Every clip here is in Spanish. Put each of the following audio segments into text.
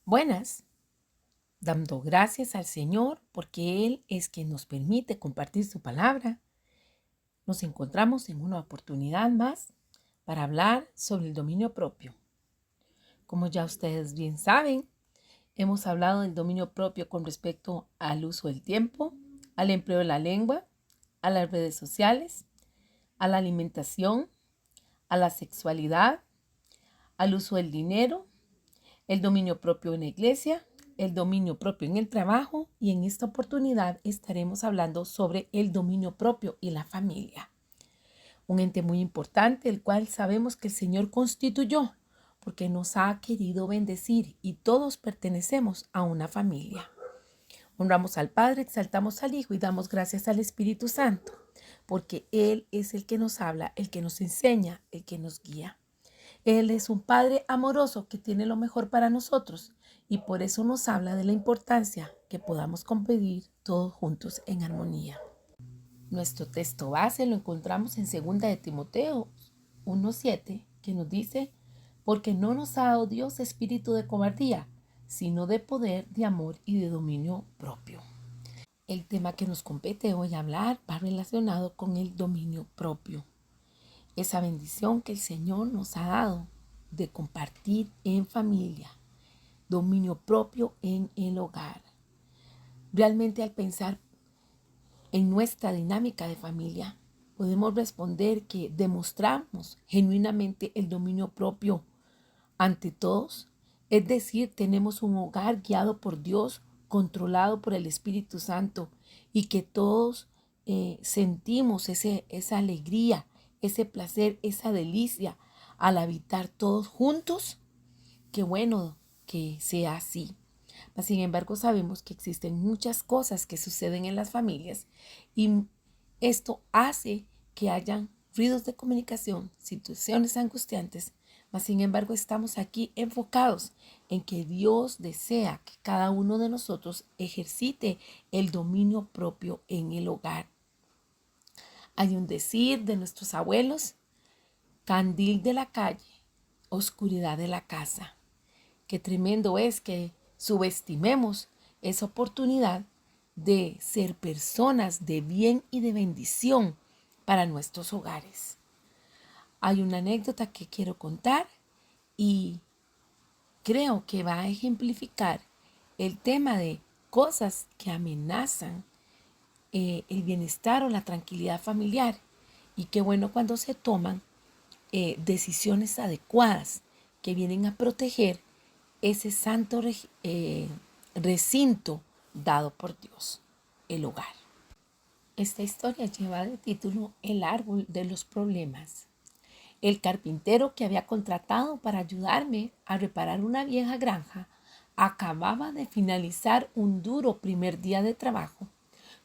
Buenas, dando gracias al Señor porque Él es quien nos permite compartir su palabra. Nos encontramos en una oportunidad más para hablar sobre el dominio propio. Como ya ustedes bien saben, hemos hablado del dominio propio con respecto al uso del tiempo, al empleo de la lengua, a las redes sociales, a la alimentación, a la sexualidad, al uso del dinero, el dominio propio en la iglesia, el dominio propio en el trabajo y en esta oportunidad estaremos hablando sobre el dominio propio y la familia. Un ente muy importante, el cual sabemos que el Señor constituyó porque nos ha querido bendecir y todos pertenecemos a una familia. Honramos al Padre, exaltamos al Hijo y damos gracias al Espíritu Santo, porque Él es el que nos habla, el que nos enseña, el que nos guía. Él es un Padre amoroso que tiene lo mejor para nosotros y por eso nos habla de la importancia que podamos convivir todos juntos en armonía. Nuestro texto base lo encontramos en 2 de Timoteo 1:7, que nos dice: porque no nos ha dado Dios espíritu de cobardía, sino de poder, de amor y de dominio propio. El tema que nos compete hoy hablar va relacionado con el dominio propio. Esa bendición que el Señor nos ha dado de compartir en familia, dominio propio en el hogar. Realmente al pensar en nuestra dinámica de familia, podemos responder que demostramos genuinamente el dominio propio ante todos. Es decir, tenemos un hogar guiado por Dios, controlado por el Espíritu Santo y que todos sentimos esa alegría, ese placer, esa delicia al habitar todos juntos. Qué bueno que sea así. Mas, sin embargo, sabemos que existen muchas cosas que suceden en las familias y esto hace que hayan ruidos de comunicación, situaciones angustiantes. Mas, sin embargo, estamos aquí enfocados en que Dios desea que cada uno de nosotros ejercite el dominio propio en el hogar. Hay un decir de nuestros abuelos: candil de la calle, oscuridad de la casa. Qué tremendo es que subestimemos esa oportunidad de ser personas de bien y de bendición para nuestros hogares. Hay una anécdota que quiero contar y creo que va a ejemplificar el tema de cosas que amenazan el bienestar o la tranquilidad familiar. Y qué bueno cuando se toman decisiones adecuadas que vienen a proteger ese santo recinto dado por Dios, el hogar. Esta historia lleva de título El árbol de los problemas. El carpintero que había contratado para ayudarme a reparar una vieja granja acababa de finalizar un duro primer día de trabajo.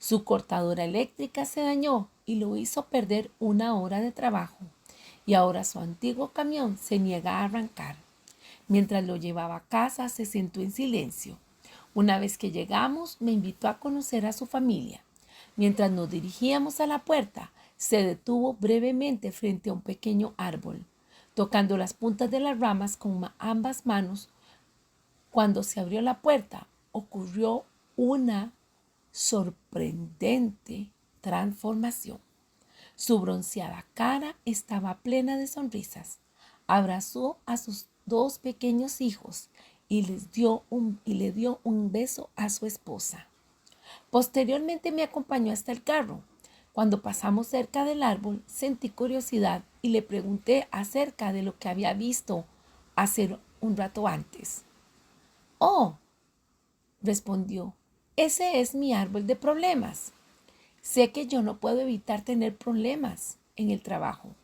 Su cortadora eléctrica se dañó y lo hizo perder una hora de trabajo, y ahora su antiguo camión se niega a arrancar. Mientras lo llevaba a casa, se sentó en silencio. Una vez que llegamos, me invitó a conocer a su familia. Mientras nos dirigíamos a la puerta, se detuvo brevemente frente a un pequeño árbol, tocando las puntas de las ramas con ambas manos. Cuando se abrió la puerta, ocurrió una sorprendente transformación. Su bronceada cara estaba plena de sonrisas. Abrazó a sus dos pequeños hijos y le dio un beso a su esposa. Posteriormente me acompañó hasta el carro. Cuando pasamos cerca del árbol, sentí curiosidad y le pregunté acerca de lo que había visto hace un rato antes. «Oh», respondió, «ese es mi árbol de problemas. Sé que yo no puedo evitar tener problemas en el trabajo,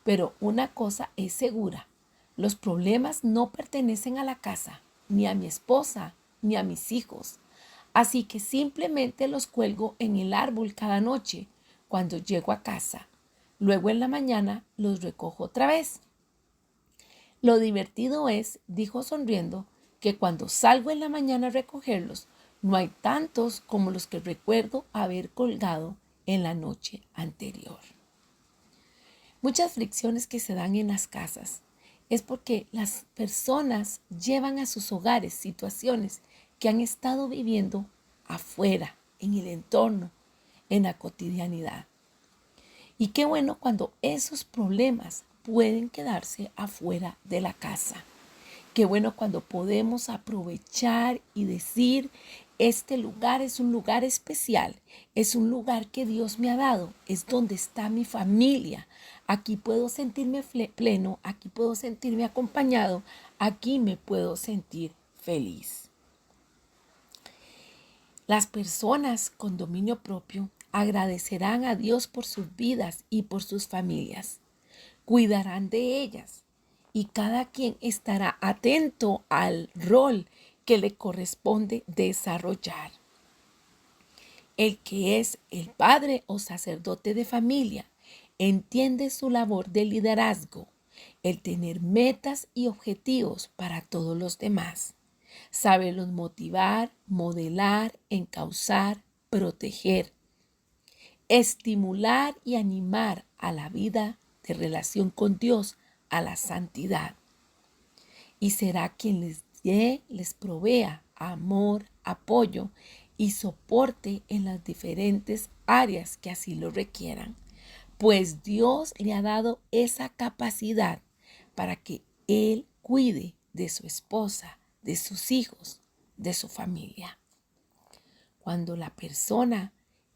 pero una cosa es segura: los problemas no pertenecen a la casa, ni a mi esposa, ni a mis hijos. Así que simplemente los cuelgo en el árbol cada noche cuando llego a casa. Luego en la mañana los recojo otra vez». Lo divertido es, dijo sonriendo, que cuando salgo en la mañana a recogerlos, no hay tantos como los que recuerdo haber colgado en la noche anterior. Muchas fricciones que se dan en las casas es porque las personas llevan a sus hogares situaciones que han estado viviendo afuera, en el entorno, en la cotidianidad. Y qué bueno cuando esos problemas pueden quedarse afuera de la casa. Qué bueno cuando podemos aprovechar y decir, este lugar es un lugar especial, es un lugar que Dios me ha dado, es donde está mi familia. Aquí puedo sentirme pleno, aquí puedo sentirme acompañado, aquí me puedo sentir feliz. Las personas con dominio propio agradecerán a Dios por sus vidas y por sus familias. Cuidarán de ellas y cada quien estará atento al rol que le corresponde desarrollar. El que es el padre o sacerdote de familia entiende su labor de liderazgo, el tener metas y objetivos para todos los demás. Saberlos motivar, modelar, encauzar, proteger, estimular y animar a la vida de relación con Dios, a la santidad. Y será quien les provea amor, apoyo y soporte en las diferentes áreas que así lo requieran. Pues Dios le ha dado esa capacidad para que Él cuide de su esposa, de sus hijos, de su familia. Cuando la persona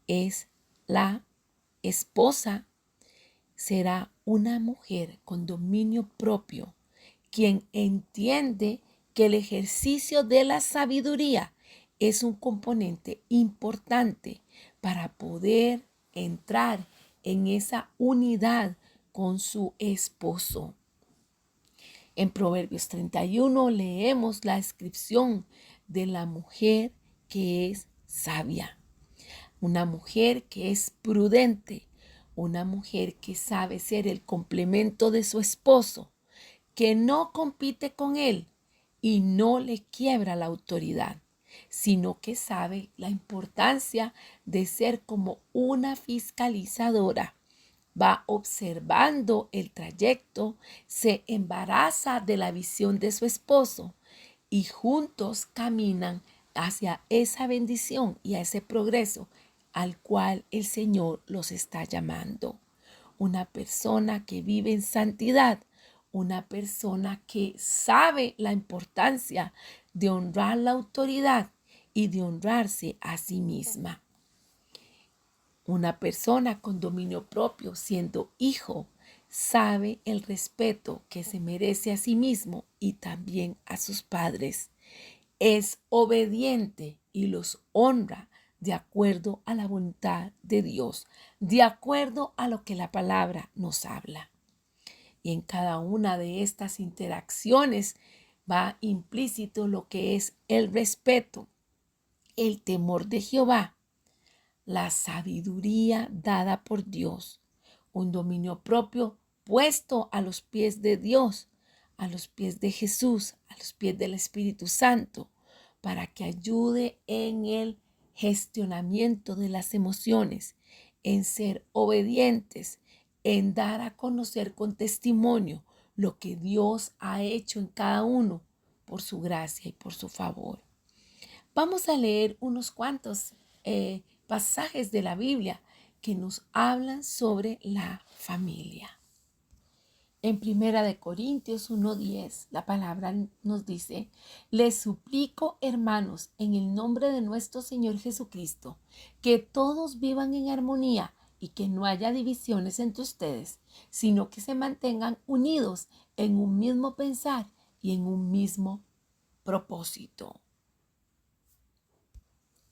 es la esposa, será una mujer con dominio propio, quien entiende que el ejercicio de la sabiduría es un componente importante para poder entrar en esa unidad con su esposo. En Proverbios 31 leemos la descripción de la mujer que es sabia, una mujer que es prudente, una mujer que sabe ser el complemento de su esposo, que no compite con él y no le quiebra la autoridad, sino que sabe la importancia de ser como una fiscalizadora. Va observando el trayecto, se embaraza de la visión de su esposo y juntos caminan hacia esa bendición y a ese progreso al cual el Señor los está llamando. Una persona que vive en santidad, una persona que sabe la importancia de honrar la autoridad y de honrarse a sí misma. Una persona con dominio propio, siendo hijo, sabe el respeto que se merece a sí mismo y también a sus padres. Es obediente y los honra de acuerdo a la voluntad de Dios, de acuerdo a lo que la palabra nos habla. Y en cada una de estas interacciones va implícito lo que es el respeto, el temor de Jehová, la sabiduría dada por Dios, un dominio propio puesto a los pies de Dios, a los pies de Jesús, a los pies del Espíritu Santo, para que ayude en el gestionamiento de las emociones, en ser obedientes, en dar a conocer con testimonio lo que Dios ha hecho en cada uno por su gracia y por su favor. Vamos a leer unos cuantos pasajes de la Biblia que nos hablan sobre la familia. En Primera de Corintios 1:10, la palabra nos dice: les suplico, hermanos, en el nombre de nuestro Señor Jesucristo, que todos vivan en armonía y que no haya divisiones entre ustedes, sino que se mantengan unidos en un mismo pensar y en un mismo propósito.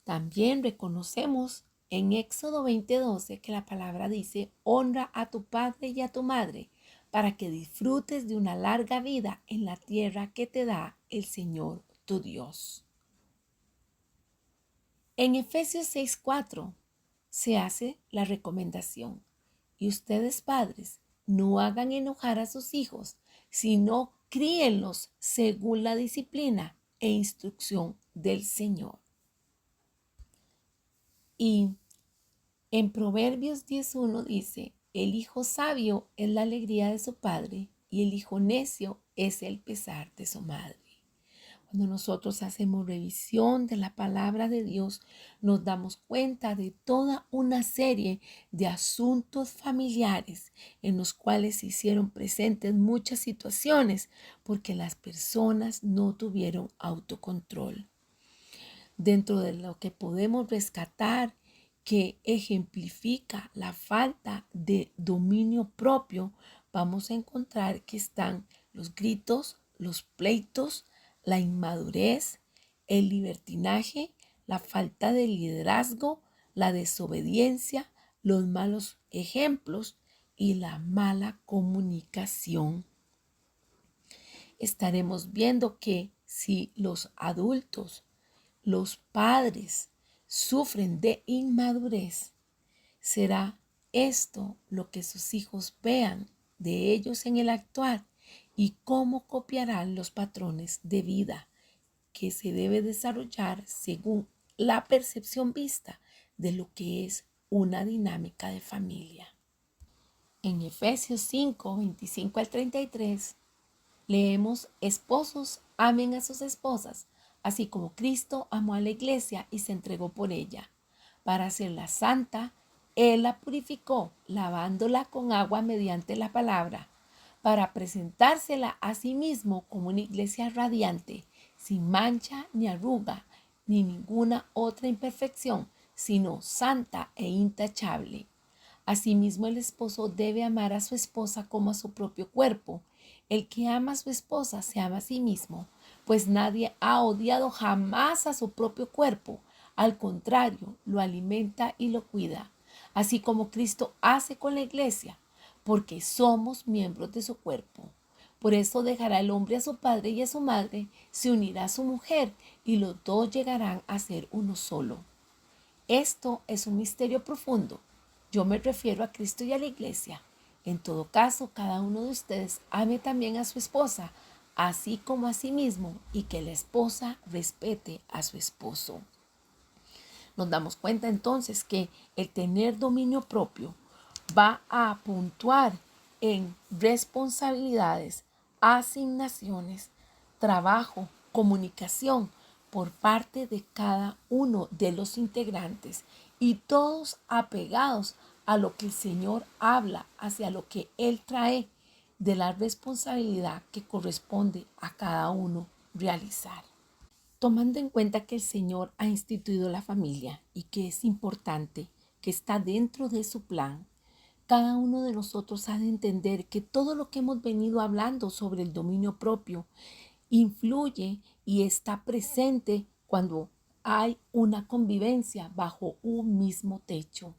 También reconocemos en Éxodo 20:12 que la palabra dice: honra a tu padre y a tu madre, para que disfrutes de una larga vida en la tierra que te da el Señor tu Dios. En Efesios 6:4 se hace la recomendación: y ustedes, padres, no hagan enojar a sus hijos, sino críenlos según la disciplina e instrucción del Señor. Y en Proverbios 10:1 dice: el hijo sabio es la alegría de su padre y el hijo necio es el pesar de su madre. Cuando nosotros hacemos revisión de la palabra de Dios, nos damos cuenta de toda una serie de asuntos familiares en los cuales se hicieron presentes muchas situaciones porque las personas no tuvieron autocontrol. Dentro de lo que podemos rescatar que ejemplifica la falta de dominio propio, vamos a encontrar que están los gritos, los pleitos, la inmadurez, el libertinaje, la falta de liderazgo, la desobediencia, los malos ejemplos y la mala comunicación. Estaremos viendo que si los adultos, los padres, sufren de inmadurez, será esto lo que sus hijos vean de ellos en el actuar y cómo copiarán los patrones de vida que se debe desarrollar según la percepción vista de lo que es una dinámica de familia. En Efesios 5, 25 al 33, leemos: esposos, amen a sus esposas, así como Cristo amó a la iglesia y se entregó por ella. Para hacerla santa, Él la purificó, lavándola con agua mediante la palabra, para presentársela a sí mismo como una iglesia radiante, sin mancha ni arruga, ni ninguna otra imperfección, sino santa e intachable. Asimismo, el esposo debe amar a su esposa como a su propio cuerpo. El que ama a su esposa se ama a sí mismo, pues nadie ha odiado jamás a su propio cuerpo. Al contrario, lo alimenta y lo cuida, así como Cristo hace con la iglesia, porque somos miembros de su cuerpo. Por eso dejará el hombre a su padre y a su madre, se unirá a su mujer, y los dos llegarán a ser uno solo. Esto es un misterio profundo. Yo me refiero a Cristo y a la iglesia. En todo caso, cada uno de ustedes ame también a su esposa, así como a sí mismo, y que la esposa respete a su esposo. Nos damos cuenta entonces que el tener dominio propio va a puntuar en responsabilidades, asignaciones, trabajo, comunicación por parte de cada uno de los integrantes, y todos apegados a lo que el Señor habla, hacia lo que Él trae de la responsabilidad que corresponde a cada uno realizar. Tomando en cuenta que el Señor ha instituido la familia y que es importante, que está dentro de su plan, cada uno de nosotros ha de entender que todo lo que hemos venido hablando sobre el dominio propio influye y está presente cuando hay una convivencia bajo un mismo techo.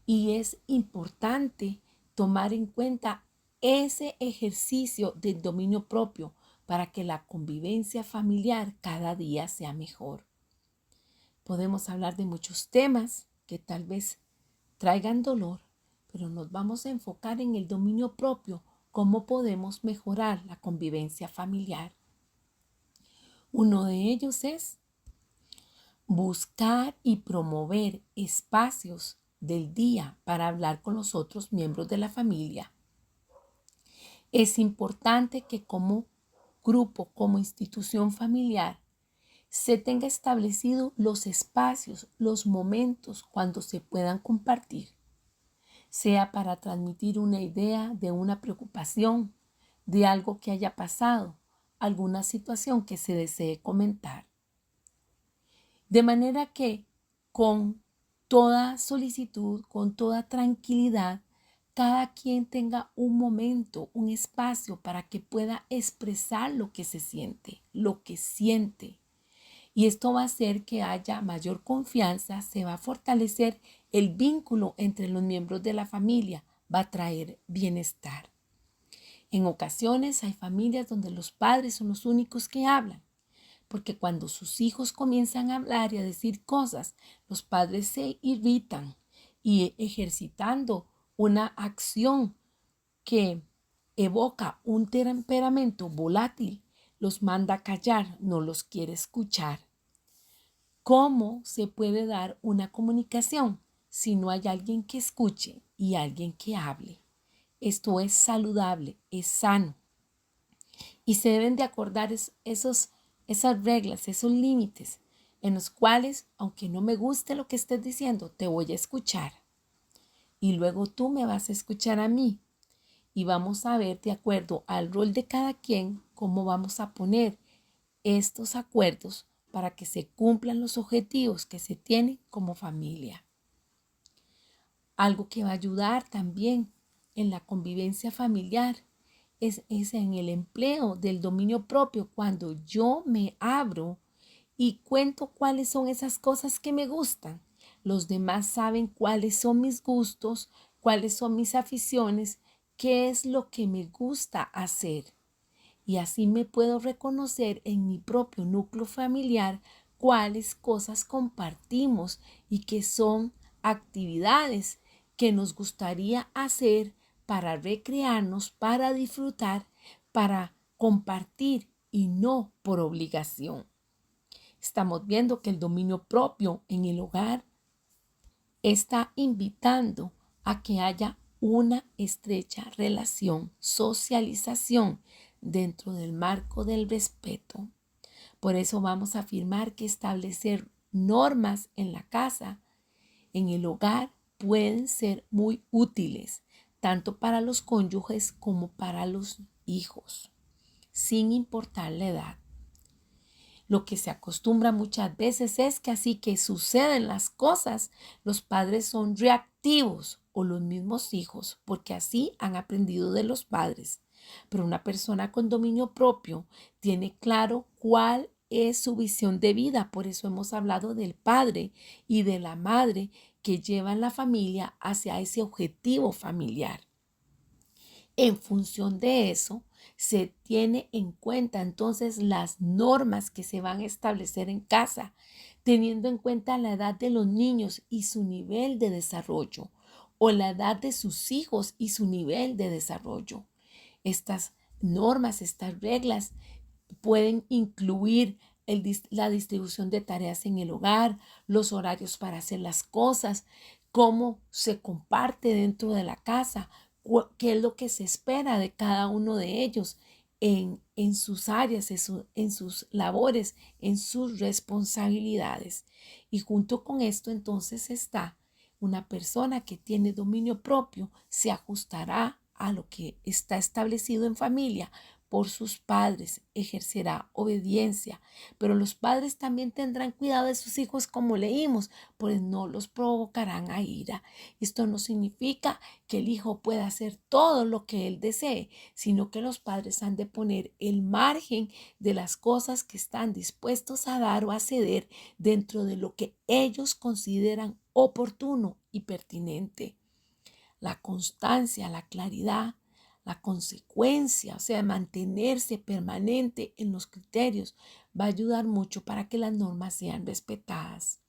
Y es importante tomar en cuenta ese ejercicio del dominio propio para que la convivencia familiar cada día sea mejor. Podemos hablar de muchos temas que tal vez traigan dolor, pero nos vamos a enfocar en el dominio propio, cómo podemos mejorar la convivencia familiar. Uno de ellos es buscar y promover espacios del día para hablar con los otros miembros de la familia. Es importante que como grupo, como institución familiar, se tenga establecido los espacios, los momentos cuando se puedan compartir, sea para transmitir una idea de una preocupación, de algo que haya pasado, alguna situación que se desee comentar. De manera que con toda solicitud, con toda tranquilidad, cada quien tenga un momento, un espacio para que pueda expresar lo que se siente, lo que siente. Y esto va a hacer que haya mayor confianza, se va a fortalecer el vínculo entre los miembros de la familia, va a traer bienestar. En ocasiones hay familias donde los padres son los únicos que hablan, porque cuando sus hijos comienzan a hablar y a decir cosas, los padres se irritan y ejercitando una acción que evoca un temperamento volátil, los manda a callar, no los quiere escuchar. ¿Cómo se puede dar una comunicación si no hay alguien que escuche y alguien que hable? Esto es saludable, es sano. Y se deben de acordar esas reglas, esos límites en los cuales, aunque no me guste lo que estés diciendo, te voy a escuchar. Y luego tú me vas a escuchar a mí. Y vamos a ver, de acuerdo al rol de cada quien, cómo vamos a poner estos acuerdos para que se cumplan los objetivos que se tienen como familia. Algo que va a ayudar también en la convivencia familiar es en el empleo del dominio propio, cuando yo me abro y cuento cuáles son esas cosas que me gustan. Los demás saben cuáles son mis gustos, cuáles son mis aficiones, qué es lo que me gusta hacer. Y así me puedo reconocer en mi propio núcleo familiar cuáles cosas compartimos y qué son actividades que nos gustaría hacer para recrearnos, para disfrutar, para compartir y no por obligación. Estamos viendo que el dominio propio en el hogar está invitando a que haya una estrecha relación, socialización dentro del marco del respeto. Por eso vamos a afirmar que establecer normas en la casa, en el hogar, pueden ser muy útiles, tanto para los cónyuges como para los hijos, sin importar la edad. Lo que se acostumbra muchas veces es que así que suceden las cosas, los padres son reactivos o los mismos hijos, porque así han aprendido de los padres. Pero una persona con dominio propio tiene claro cuál es su visión de vida. Por eso hemos hablado del padre y de la madre que llevan la familia hacia ese objetivo familiar. En función de eso, se tiene en cuenta entonces las normas que se van a establecer en casa, teniendo en cuenta la edad de los niños y su nivel de desarrollo, o la edad de sus hijos y su nivel de desarrollo. Estas normas, estas reglas pueden incluir la distribución de tareas en el hogar, los horarios para hacer las cosas, cómo se comparte dentro de la casa, qué es lo que se espera de cada uno de ellos en sus áreas, en sus labores, en sus responsabilidades. Y junto con esto entonces está una persona que tiene dominio propio, se ajustará a lo que está establecido en familia por sus padres, ejercerá obediencia, pero los padres también tendrán cuidado de sus hijos como leímos, pues no los provocarán a ira. Esto no significa que el hijo pueda hacer todo lo que él desee, sino que los padres han de poner el margen de las cosas que están dispuestos a dar o a ceder dentro de lo que ellos consideran oportuno y pertinente. La constancia, la claridad, la consecuencia, o sea, mantenerse permanente en los criterios, va a ayudar mucho para que las normas sean respetadas.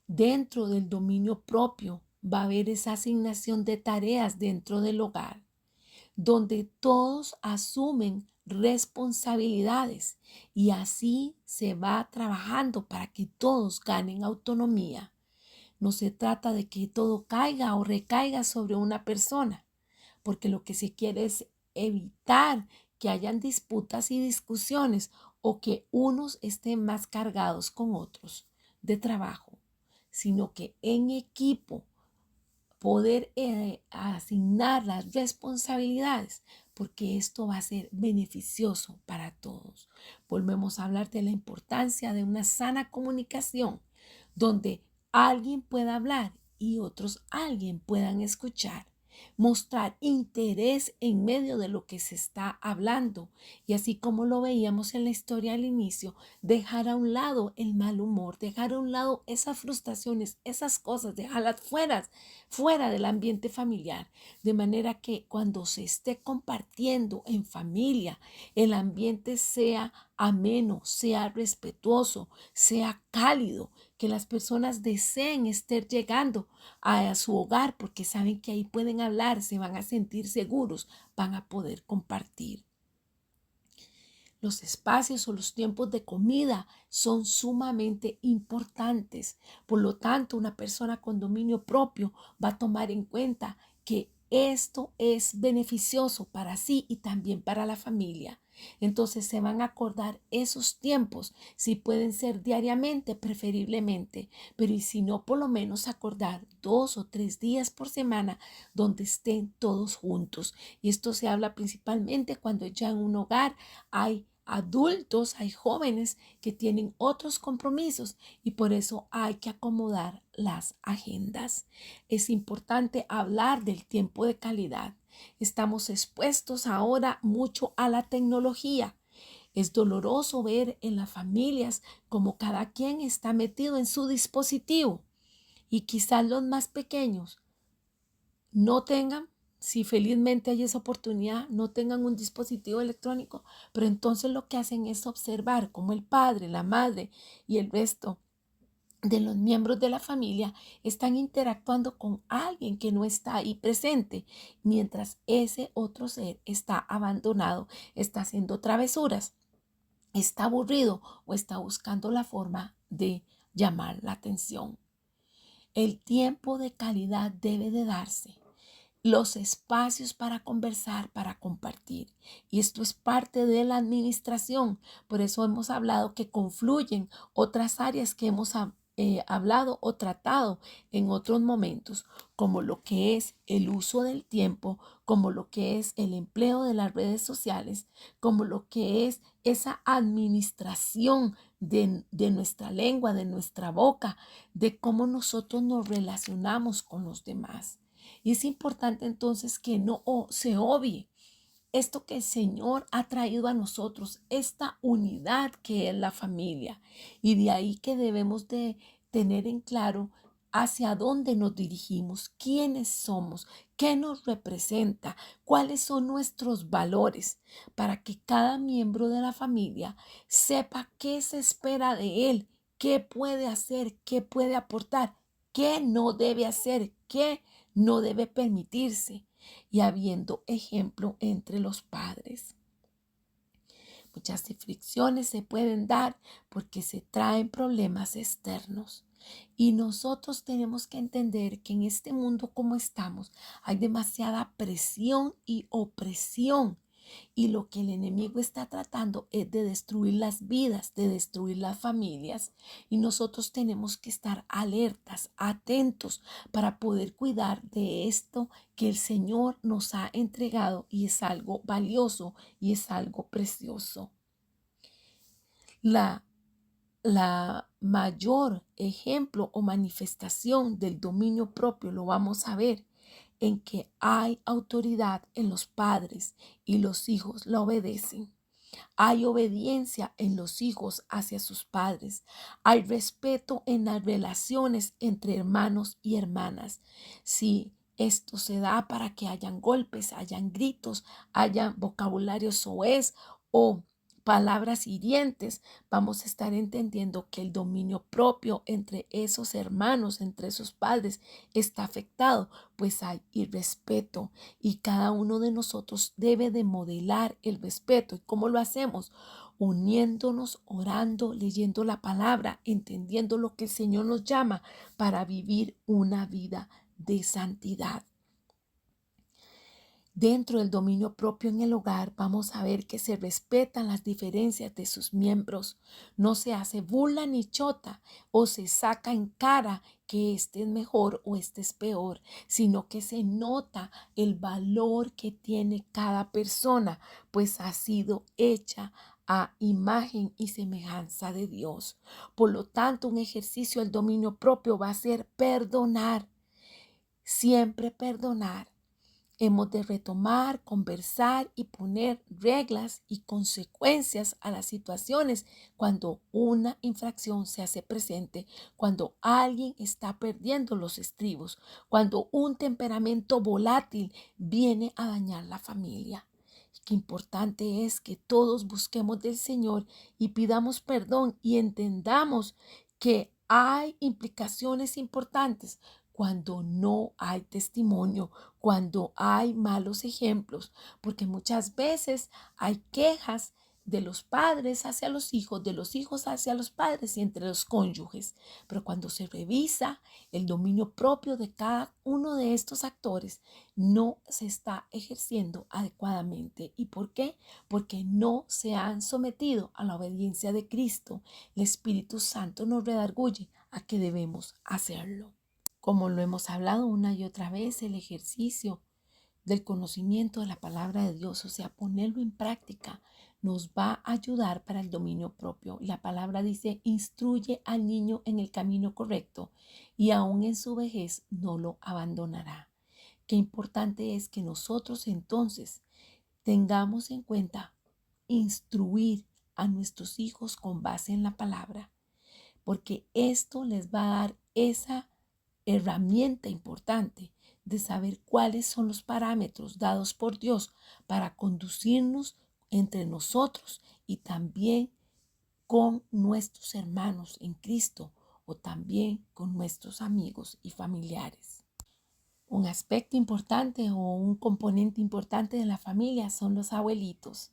Dentro del dominio propio va a haber esa asignación de tareas dentro del hogar, donde todos asumen responsabilidades y así se va trabajando para que todos ganen autonomía. No se trata de que todo caiga o recaiga sobre una persona, porque lo que se quiere es evitar que hayan disputas y discusiones o que unos estén más cargados con otros de trabajo, sino que en equipo poder asignar las responsabilidades, porque esto va a ser beneficioso para todos. Volvemos a hablar de la importancia de una sana comunicación, donde alguien pueda hablar y otros alguien puedan escuchar. Mostrar interés en medio de lo que se está hablando y así como lo veíamos en la historia al inicio, dejar a un lado el mal humor, dejar a un lado esas frustraciones, esas cosas, dejarlas fuera del ambiente familiar, de manera que cuando se esté compartiendo en familia, el ambiente sea ameno, sea respetuoso, sea cálido, que las personas deseen estar llegando a su hogar porque saben que ahí pueden hablar, se van a sentir seguros, van a poder compartir. Los espacios o los tiempos de comida son sumamente importantes. Por lo tanto, una persona con dominio propio va a tomar en cuenta que esto es beneficioso para sí y también para la familia. Entonces se van a acordar esos tiempos, si pueden ser diariamente, preferiblemente, pero y si no, por lo menos acordar 2 o 3 días por semana donde estén todos juntos. Y esto se habla principalmente cuando ya en un hogar hay adultos, hay jóvenes que tienen otros compromisos y por eso hay que acomodar las agendas. Es importante hablar del tiempo de calidad. Estamos expuestos ahora mucho a la tecnología. Es doloroso ver en las familias como cada quien está metido en su dispositivo y quizás los más pequeños no tengan, si felizmente hay esa oportunidad, no tengan un dispositivo electrónico, pero entonces lo que hacen es observar cómo el padre, la madre y el resto de los miembros de la familia están interactuando con alguien que no está ahí presente, mientras ese otro ser está abandonado, está haciendo travesuras, está aburrido o está buscando la forma de llamar la atención. El tiempo de calidad debe de darse, los espacios para conversar, para compartir. Y esto es parte de la administración. Por eso hemos hablado que confluyen otras áreas que hemos hablado o tratado en otros momentos, como lo que es el uso del tiempo, como lo que es el empleo de las redes sociales, como lo que es esa administración de nuestra lengua, de nuestra boca, de cómo nosotros nos relacionamos con los demás. Y es importante entonces que no se obvie esto que el Señor ha traído a nosotros, esta unidad que es la familia. Y de ahí que debemos de tener en claro hacia dónde nos dirigimos, quiénes somos, qué nos representa, cuáles son nuestros valores, para que cada miembro de la familia sepa qué se espera de él, qué puede hacer, qué puede aportar, qué no debe hacer, qué no debe permitirse, y habiendo ejemplo entre los padres. Muchas fricciones se pueden dar porque se traen problemas externos. Y nosotros tenemos que entender que en este mundo como estamos hay demasiada presión y opresión. Y lo que el enemigo está tratando es de destruir las vidas, de destruir las familias. Y nosotros tenemos que estar alertas, atentos para poder cuidar de esto que el Señor nos ha entregado y es algo valioso y es algo precioso. La mayor ejemplo o manifestación del dominio propio lo vamos a ver en que hay autoridad en los padres y los hijos la obedecen. Hay obediencia en los hijos hacia sus padres. Hay respeto en las relaciones entre hermanos y hermanas. Si esto se da para que hayan golpes, hayan gritos, haya vocabulario soez o palabras hirientes, vamos a estar entendiendo que el dominio propio entre esos hermanos, entre esos padres, está afectado, pues hay irrespeto y cada uno de nosotros debe de modelar el respeto. ¿Y cómo lo hacemos? Uniéndonos, orando, leyendo la palabra, entendiendo lo que el Señor nos llama para vivir una vida de santidad. Dentro del dominio propio en el hogar vamos a ver que se respetan las diferencias de sus miembros. No se hace burla ni chota o se saca en cara que este es mejor o este es peor, sino que se nota el valor que tiene cada persona, pues ha sido hecha a imagen y semejanza de Dios. Por lo tanto, un ejercicio del dominio propio va a ser perdonar, siempre perdonar. Hemos de retomar, conversar y poner reglas y consecuencias a las situaciones cuando una infracción se hace presente, cuando alguien está perdiendo los estribos, cuando un temperamento volátil viene a dañar la familia. Qué importante es que todos busquemos del Señor y pidamos perdón y entendamos que hay implicaciones importantes cuando no hay testimonio, cuando hay malos ejemplos, porque muchas veces hay quejas de los padres hacia los hijos, de los hijos hacia los padres y entre los cónyuges. Pero cuando se revisa el dominio propio de cada uno de estos actores, no se está ejerciendo adecuadamente. ¿Y por qué? Porque no se han sometido a la obediencia de Cristo. El Espíritu Santo nos redarguye a que debemos hacerlo. Como lo hemos hablado una y otra vez, el ejercicio del conocimiento de la palabra de Dios, o sea, ponerlo en práctica, nos va a ayudar para el dominio propio. La palabra dice, instruye al niño en el camino correcto y aún en su vejez no lo abandonará. Qué importante es que nosotros entonces tengamos en cuenta instruir a nuestros hijos con base en la palabra, porque esto les va a dar esa herramienta importante de saber cuáles son los parámetros dados por Dios para conducirnos entre nosotros y también con nuestros hermanos en Cristo o también con nuestros amigos y familiares. Un aspecto importante o un componente importante de la familia son los abuelitos.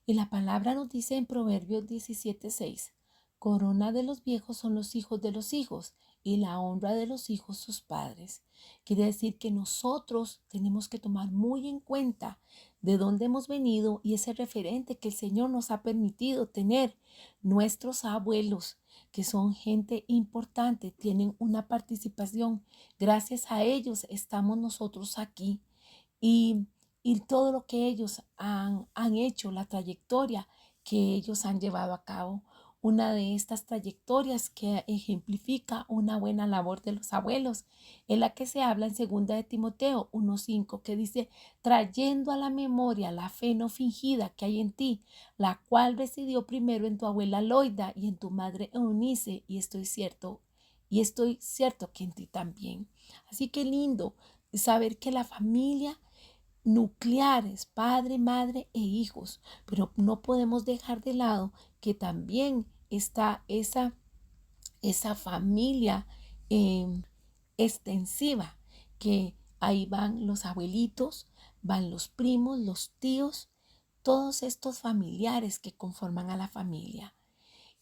Y la palabra nos dice en Proverbios 17:6, corona de los viejos son los hijos de los hijos y la honra de los hijos sus padres. Quiere decir que nosotros tenemos que tomar muy en cuenta de dónde hemos venido y ese referente que el Señor nos ha permitido tener. Nuestros abuelos, que son gente importante, tienen una participación. Gracias a ellos estamos nosotros aquí. Y, y todo lo que ellos han hecho, la trayectoria que ellos han llevado a cabo. Una de estas trayectorias que ejemplifica una buena labor de los abuelos es la que se habla en 2 de Timoteo 1:5, que dice, trayendo a la memoria la fe no fingida que hay en ti, la cual residió primero en tu abuela Loida y en tu madre Eunice, y estoy cierto que en ti también. Así que lindo saber que la familia nucleares, padre, madre e hijos, pero no podemos dejar de lado que también está esa familia eh, extensiva, que ahí van los abuelitos, van los primos, los tíos, todos estos familiares que conforman a la familia.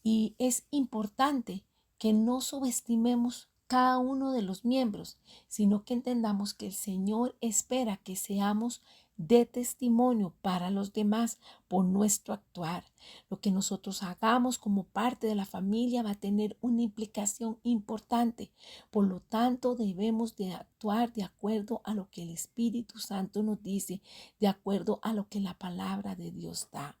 Y es importante que no subestimemos cada uno de los miembros, sino que entendamos que el Señor espera que seamos de testimonio para los demás por nuestro actuar. Lo que nosotros hagamos como parte de la familia va a tener una implicación importante. Por lo tanto, debemos de actuar de acuerdo a lo que el Espíritu Santo nos dice, de acuerdo a lo que la palabra de Dios da.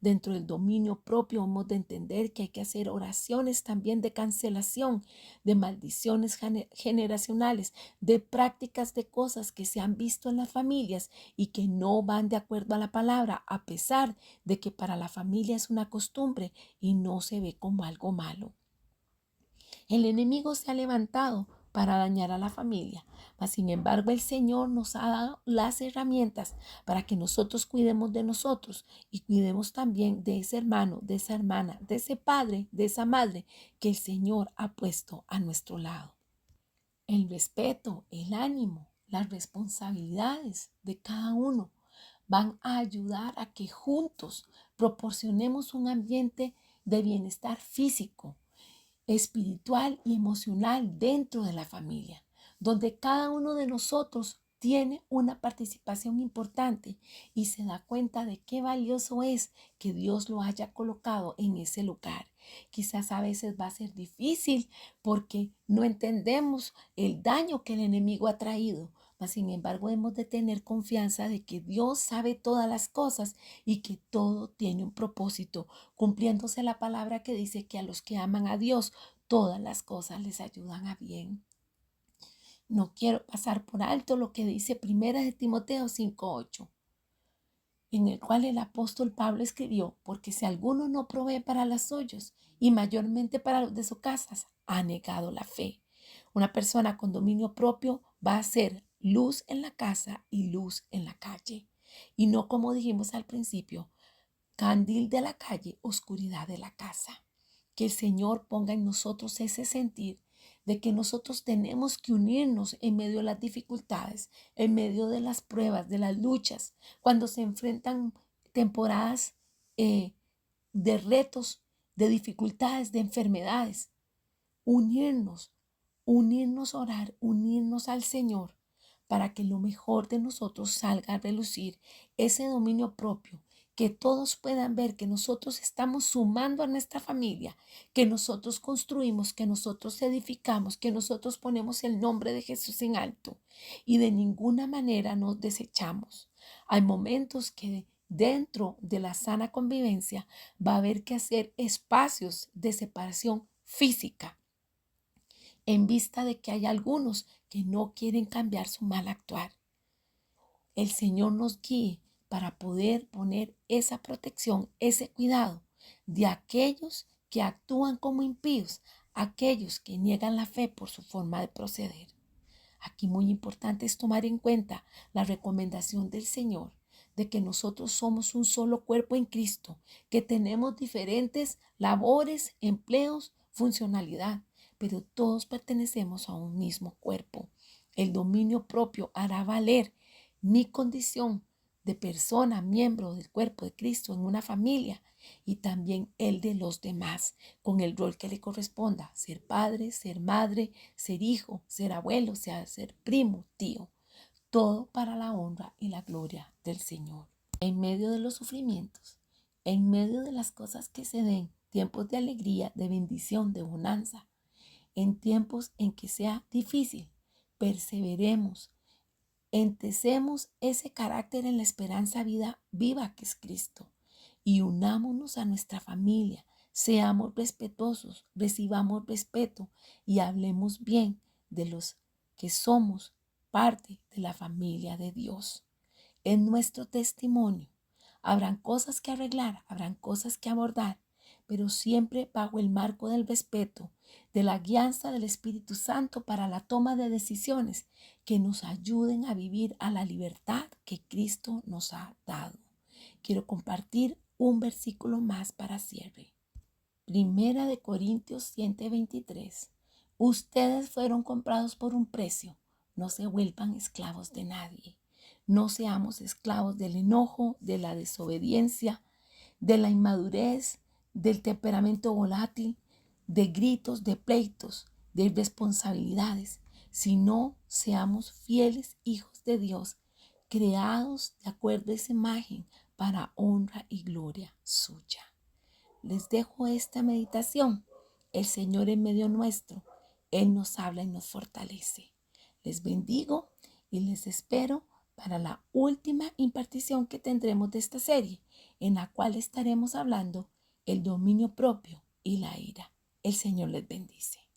Dentro del dominio propio hemos de entender que hay que hacer oraciones también de cancelación, de maldiciones generacionales, de prácticas de cosas que se han visto en las familias y que no van de acuerdo a la palabra, a pesar de que para la familia es una costumbre y no se ve como algo malo. El enemigo se ha levantado para dañar a la familia, mas sin embargo el Señor nos ha dado las herramientas para que nosotros cuidemos de nosotros y cuidemos también de ese hermano, de esa hermana, de ese padre, de esa madre que el Señor ha puesto a nuestro lado. El respeto, el ánimo, las responsabilidades de cada uno van a ayudar a que juntos proporcionemos un ambiente de bienestar físico, espiritual y emocional dentro de la familia, donde cada uno de nosotros tiene una participación importante y se da cuenta de qué valioso es que Dios lo haya colocado en ese lugar. Quizás a veces va a ser difícil porque no entendemos el daño que el enemigo ha traído, mas sin embargo hemos de tener confianza de que Dios sabe todas las cosas y que todo tiene un propósito, cumpliéndose la palabra que dice que a los que aman a Dios, todas las cosas les ayudan a bien. No quiero pasar por alto lo que dice 1 de Timoteo 5:8, en el cual el apóstol Pablo escribió, porque si alguno no provee para los suyos y mayormente para los de sus casas, ha negado la fe. Una persona con dominio propio va a ser luz en la casa y luz en la calle. Y no, como dijimos al principio, candil de la calle, oscuridad de la casa. Que el Señor ponga en nosotros ese sentir de que nosotros tenemos que unirnos en medio de las dificultades, en medio de las pruebas, de las luchas, cuando se enfrentan temporadas eh, de retos, de dificultades, de enfermedades. Unirnos, unirnos a orar, unirnos al Señor para que lo mejor de nosotros salga a relucir, ese dominio propio, que todos puedan ver que nosotros estamos sumando a nuestra familia, que nosotros construimos, que nosotros edificamos, que nosotros ponemos el nombre de Jesús en alto y de ninguna manera nos desechamos. Hay momentos que dentro de la sana convivencia va a haber que hacer espacios de separación física en vista de que hay algunos que no quieren cambiar su mal actuar. El Señor nos guíe para poder poner esa protección, ese cuidado de aquellos que actúan como impíos, aquellos que niegan la fe por su forma de proceder. Aquí muy importante es tomar en cuenta la recomendación del Señor de que nosotros somos un solo cuerpo en Cristo, que tenemos diferentes labores, empleos, funcionalidad, pero todos pertenecemos a un mismo cuerpo. El dominio propio hará valer mi condición de persona, miembro del cuerpo de Cristo en una familia y también el de los demás, con el rol que le corresponda, ser padre, ser madre, ser hijo, ser abuelo, ser primo, tío, todo para la honra y la gloria del Señor. En medio de los sufrimientos, en medio de las cosas que se den, tiempos de alegría, de bendición, de bonanza, en tiempos en que sea difícil, perseveremos, entecemos ese carácter en la esperanza viva que es Cristo y unámonos a nuestra familia, seamos respetuosos, recibamos respeto y hablemos bien de los que somos parte de la familia de Dios. En nuestro testimonio habrán cosas que arreglar, habrán cosas que abordar, pero siempre bajo el marco del respeto, de la guianza del Espíritu Santo para la toma de decisiones que nos ayuden a vivir a la libertad que Cristo nos ha dado. Quiero compartir un versículo más para cierre. Primera de Corintios 7:23. Ustedes fueron comprados por un precio. No se vuelvan esclavos de nadie. No seamos esclavos del enojo, de la desobediencia, de la inmadurez, del temperamento volátil, de gritos, de pleitos, de irresponsabilidades, sino seamos fieles hijos de Dios, creados de acuerdo a esa imagen para honra y gloria suya. Les dejo esta meditación. El Señor en medio nuestro, Él nos habla y nos fortalece. Les bendigo y les espero para la última impartición que tendremos de esta serie, en la cual estaremos hablando el dominio propio y la ira. El Señor les bendice.